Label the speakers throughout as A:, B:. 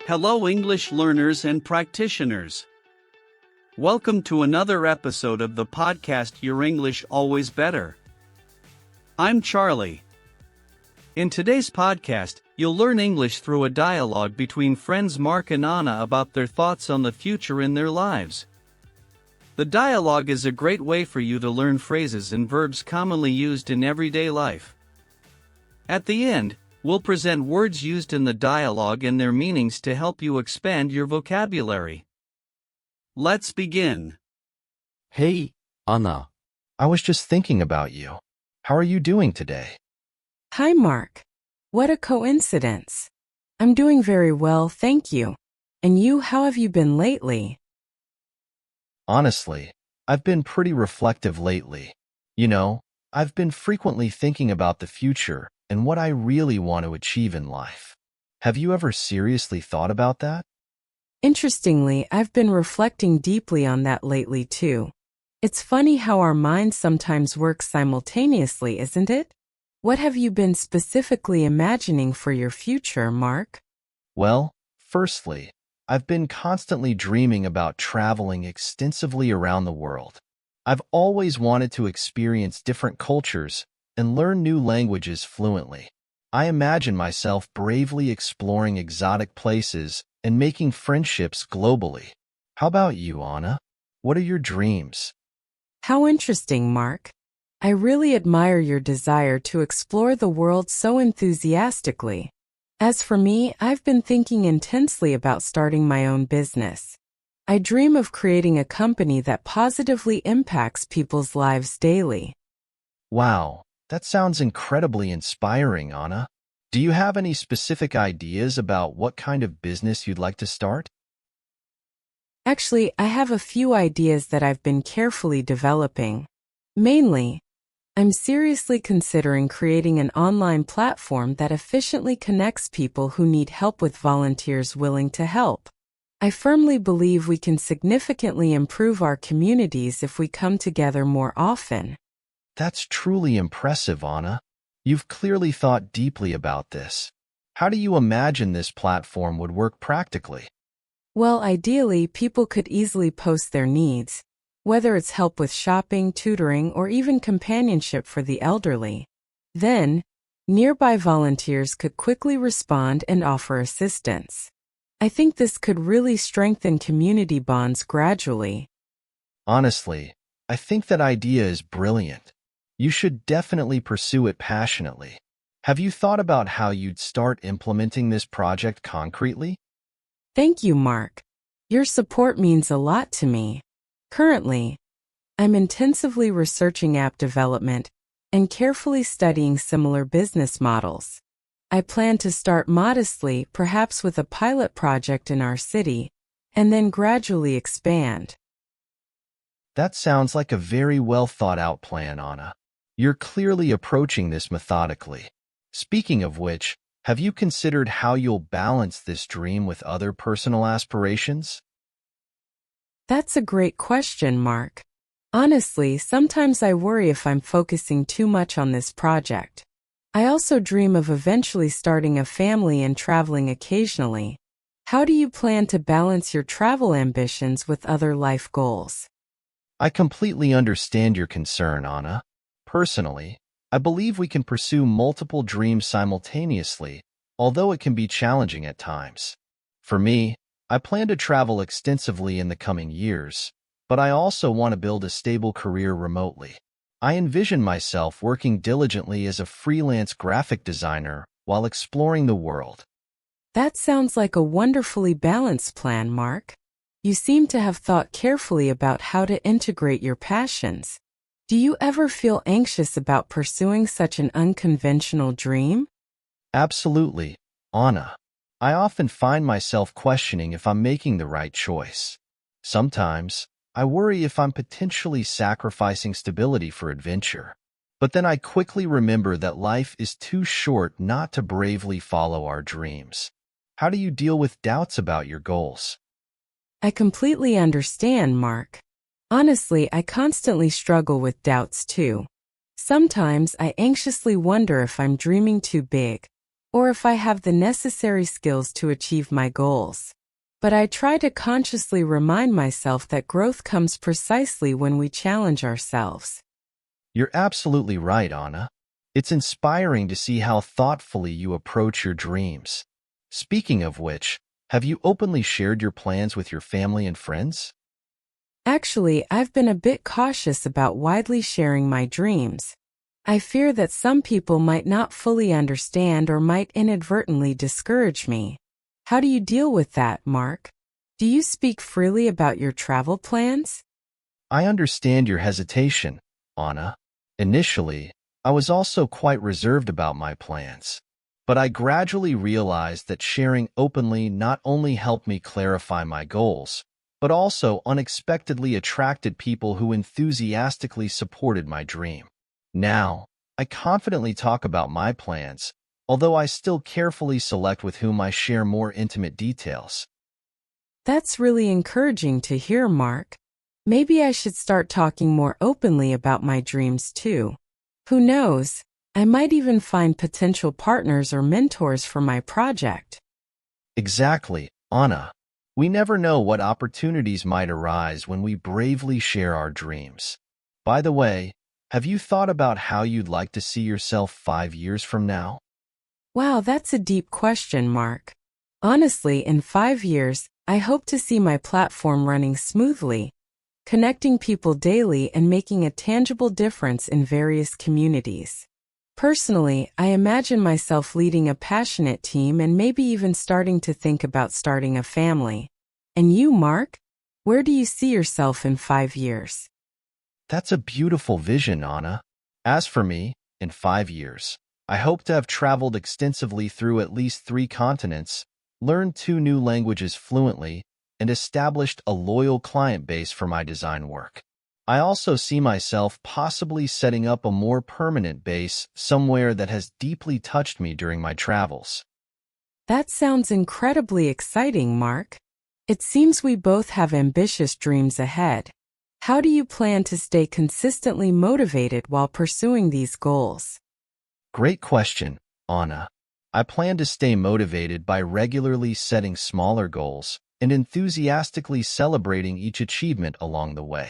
A: Hello, English learners and practitioners. Welcome to another episode of the podcast Your English Always Better. I'm Charlie. In today's podcast, you'll learn English through a dialogue between friends Mark and Anna about their thoughts on the future in their lives. The dialogue is a great way for you to learn phrases and verbs commonly used in everyday life. At the end, we'll present words used in the dialogue and their meanings to help you expand your vocabulary. Let's begin.
B: Hey, Anna. I was just thinking about you. How are you doing today?
C: Hi, Mark. What a coincidence. I'm doing very well, thank you. And you, how have you been lately?
B: Honestly, I've been pretty reflective lately. I've been frequently thinking about the future and what I really want to achieve in life. Have you ever seriously thought about that?
C: Interestingly, I've been reflecting deeply on that lately too. It's funny how our minds sometimes work simultaneously, isn't it? What have you been specifically imagining for your future, Mark?
B: Well, firstly, I've been constantly dreaming about traveling extensively around the world. I've always wanted to experience different cultures and learn new languages fluently. I imagine myself bravely exploring exotic places and making friendships globally. How about you, Anna? What are your dreams?
C: How interesting, Mark. I really admire your desire to explore the world so enthusiastically. As for me, I've been thinking intensely about starting my own business. I dream of creating a company that positively impacts people's lives daily.
B: Wow, that sounds incredibly inspiring, Anna. Do you have any specific ideas about what kind of business you'd like to start?
C: Actually, I have a few ideas that I've been carefully developing. Mainly, I'm seriously considering creating an online platform that efficiently connects people who need help with volunteers willing to help. I firmly believe we can significantly improve our communities if we come together more often.
B: That's truly impressive, Anna. You've clearly thought deeply about this. How do you imagine this platform would work practically?
C: Well, ideally, people could easily post their needs, whether it's help with shopping, tutoring, or even companionship for the elderly. Then, nearby volunteers could quickly respond and offer assistance. I think this could really strengthen community bonds gradually.
B: Honestly, I think that idea is brilliant. You should definitely pursue it passionately. Have you thought about how you'd start implementing this project concretely?
C: Thank you, Mark. Your support means a lot to me. Currently, I'm intensively researching app development and carefully studying similar business models. I plan to start modestly, perhaps with a pilot project in our city, and then gradually expand.
B: That sounds like a very well thought out plan, Anna. You're clearly approaching this methodically. Speaking of which, have you considered how you'll balance this dream with other personal aspirations?
C: That's a great question, Mark. Honestly, sometimes I worry if I'm focusing too much on this project. I also dream of eventually starting a family and traveling occasionally. How do you plan to balance your travel ambitions with other life goals?
B: I completely understand your concern, Anna. Personally, I believe we can pursue multiple dreams simultaneously, although it can be challenging at times. For me, I plan to travel extensively in the coming years, but I also want to build a stable career remotely. I envision myself working diligently as a freelance graphic designer while exploring the world.
C: That sounds like a wonderfully balanced plan, Mark. You seem to have thought carefully about how to integrate your passions. Do you ever feel anxious about pursuing such an unconventional dream?
B: Absolutely, Anna. I often find myself questioning if I'm making the right choice. Sometimes, I worry if I'm potentially sacrificing stability for adventure. But then I quickly remember that life is too short not to bravely follow our dreams. How do you deal with doubts about your goals?
C: I completely understand, Mark. Honestly, I constantly struggle with doubts too. Sometimes I anxiously wonder if I'm dreaming too big, or if I have the necessary skills to achieve my goals. But I try to consciously remind myself that growth comes precisely when we challenge ourselves.
B: You're absolutely right, Anna. It's inspiring to see how thoughtfully you approach your dreams. Speaking of which, have you openly shared your plans with your family and friends?
C: Actually, I've been a bit cautious about widely sharing my dreams. I fear that some people might not fully understand or might inadvertently discourage me. How do you deal with that, Mark? Do you speak freely about your travel plans?
B: I understand your hesitation, Anna. Initially, I was also quite reserved about my plans. But I gradually realized that sharing openly not only helped me clarify my goals, but also unexpectedly attracted people who enthusiastically supported my dream. Now, I confidently talk about my plans, although I still carefully select with whom I share more intimate details.
C: That's really encouraging to hear, Mark. Maybe I should start talking more openly about my dreams too. Who knows? I might even find potential partners or mentors for my project.
B: Exactly, Anna. We never know what opportunities might arise when we bravely share our dreams. By the way, have you thought about how you'd like to see yourself 5 years from now?
C: Wow, that's a deep question, Mark. Honestly, in 5 years, I hope to see my platform running smoothly, connecting people daily and making a tangible difference in various communities. Personally, I imagine myself leading a passionate team and maybe even starting to think about starting a family. And you, Mark? Where do you see yourself in 5 years?
B: That's a beautiful vision, Anna. As for me, in 5 years, I hope to have traveled extensively through at least 3 continents, learned 2 new languages fluently, and established a loyal client base for my design work. I also see myself possibly setting up a more permanent base somewhere that has deeply touched me during my travels.
C: That sounds incredibly exciting, Mark. It seems we both have ambitious dreams ahead. How do you plan to stay consistently motivated while pursuing these goals?
B: Great question, Anna. I plan to stay motivated by regularly setting smaller goals and enthusiastically celebrating each achievement along the way.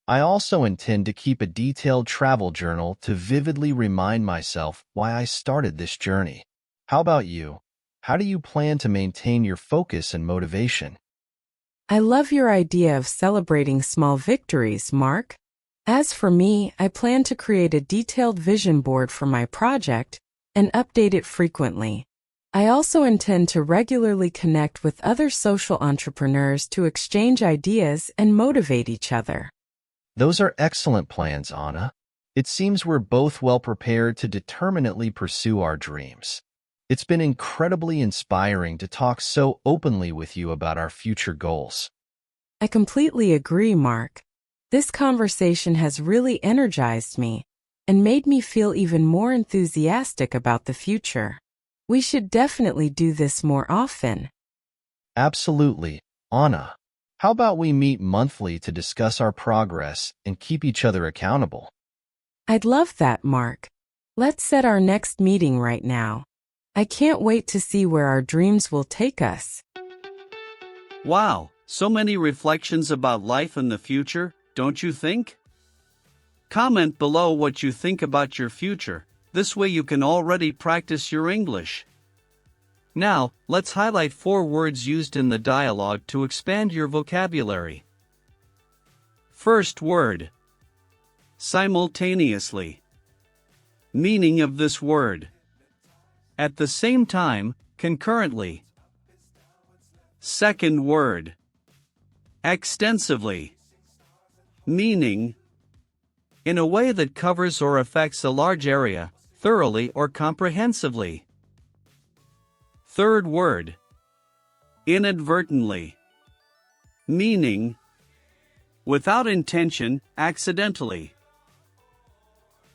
B: I also intend to keep a detailed travel journal to vividly remind myself why I started this journey. How about you? How do you plan to maintain your focus and motivation?
C: I love your idea of celebrating small victories, Mark. As for me, I plan to create a detailed vision board for my project and update it frequently. I also intend to regularly connect with other social entrepreneurs to exchange ideas and motivate each other.
B: Those are excellent plans, Anna. It seems we're both well prepared to determinedly pursue our dreams. It's been incredibly inspiring to talk so openly with you about our future goals.
C: I completely agree, Mark. This conversation has really energized me and made me feel even more enthusiastic about the future. We should definitely do this more often.
B: Absolutely, Anna. How about we meet monthly to discuss our progress and keep each other accountable?
C: I'd love that, Mark. Let's set our next meeting right now. I can't wait to see where our dreams will take us.
A: Wow, so many reflections about life and the future, don't you think? Comment below what you think about your future. This way you can already practice your English. Now, let's highlight 4 words used in the dialogue to expand your vocabulary. First word. Simultaneously. Meaning of this word. At the same time, concurrently. Second word. Extensively. Meaning, in a way that covers or affects a large area, thoroughly or comprehensively. Third word. Inadvertently. Meaning, without intention, accidentally.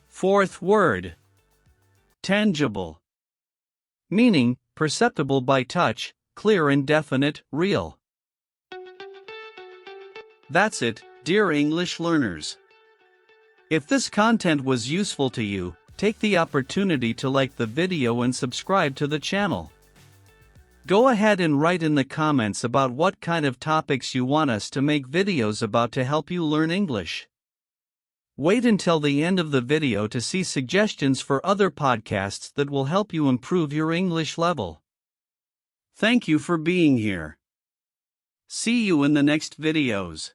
A: Fourth word. Tangible. Meaning, perceptible by touch, clear and definite, real. That's it, dear English learners. If this content was useful to you, take the opportunity to like the video and subscribe to the channel. Go ahead and write in the comments about what kind of topics you want us to make videos about to help you learn English. Wait until the end of the video to see suggestions for other podcasts that will help you improve your English level. Thank you for being here. See you in the next videos.